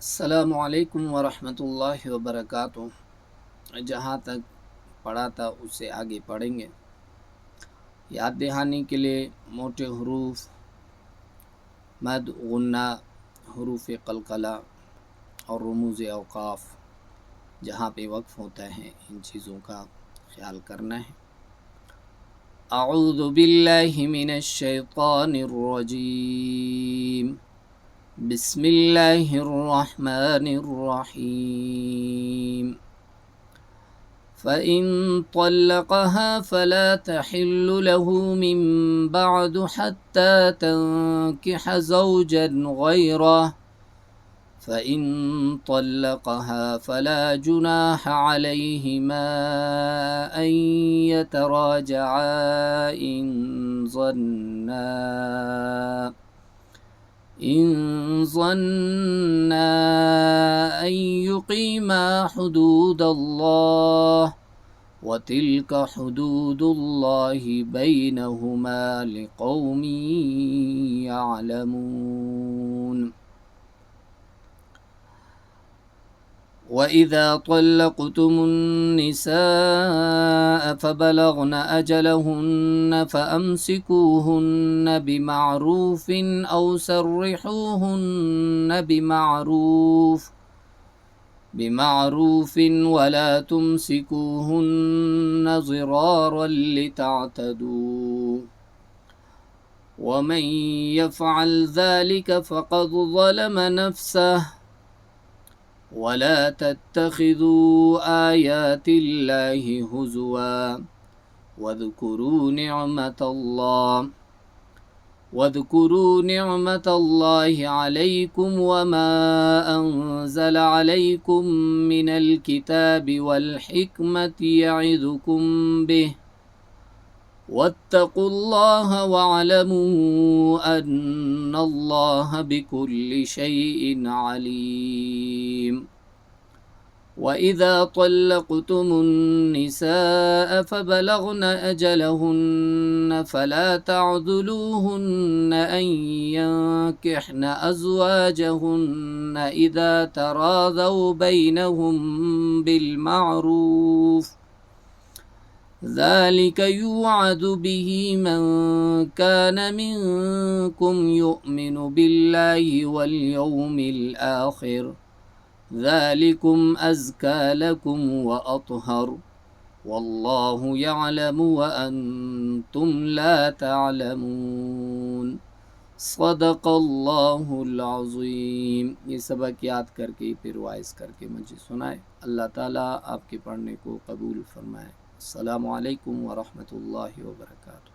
अस्सलामु अलैकुम वरहमतुल्लाहि वबरकातुह। जहाँ तक पढ़ा था उससे आगे पढ़ेंगे। याद दहानी के लिए मोटे हरूफ मद गुन्ना, हरूफ कलकला और रमूज़ औक़ाफ़ जहाँ पे वक्फ़ होता है इन चीज़ों का ख्याल करना है। अऊज़ु बिल्लाहि मिनश शैतानिर रजीम। बिस्मिल्लाहिर्रहमानिर्रहीम। फ़इन तल्लक़हा फ़ला तहिल्लु लहू मिन बअदु हत्ता तंकिह ज़ौजन गैरह फ़इन तल्लक़हा फ़ला जुनाह अलैहिमा अन यतराजआ इन ज़न्ना अन युक़ीमा हुदूदल्लाह व तिल्क हुदूदुल्लाहि बैनहुमा लिक़ौमिन यअलमून। वइज़ा तल्लक़्तुमुन्निसाअ फ़बलग़न अजलहुन्न फ़अम्सिकूहुन्न बिमअरूफ़िन औ सर्रिहूहुन्न बिमअरूफ़िन वला तुमसिकूहुन्न ज़िरारन लितअतदू वमन यफ़अल ज़ालिक फ़क़द ज़लम नफ़्सह वला तत्तख़िज़ू आयातिल्लाहि हुज़ुवा वज़्कुरू निअमतल्लाहि अलैकुम वमा अन्ज़ल अलैकुम मिनल किताबि वल हिक्मति यइज़ुकुम बिहि वत्तक़ुल्लाह वअलमू अन्नल्लाह बिकुल्लि शैइन अलीम। वइज़ा तल्लक़्तुमुन्निसाअ फ़बलग़न अजलहुन्न फ़ला तअज़ुलूहुन्न अन यंकिह्न अज़वाजहुन्न इज़ा तराज़व बैनहुम बिलमअरूफ़ ज़ालिक युअज़ बिही मन कान मिनकुम युअमिनु बिल्लाहि वल यौमिल आखिर ज़ालिकुम अज़्का लकुम व अत्हर वल्लाहु यअलमु व अंतुम ला तअलमून। सदक़ल्लाहुल अज़ीम। ये सबक याद करके फिर वाइज़ करके मुझे सुनाए। अल्लाह ताला आपके पढ़ने को कबूल फरमाए। अस्सलामु अलैकुम व रहमतुल्लाहि व बरकातुहू।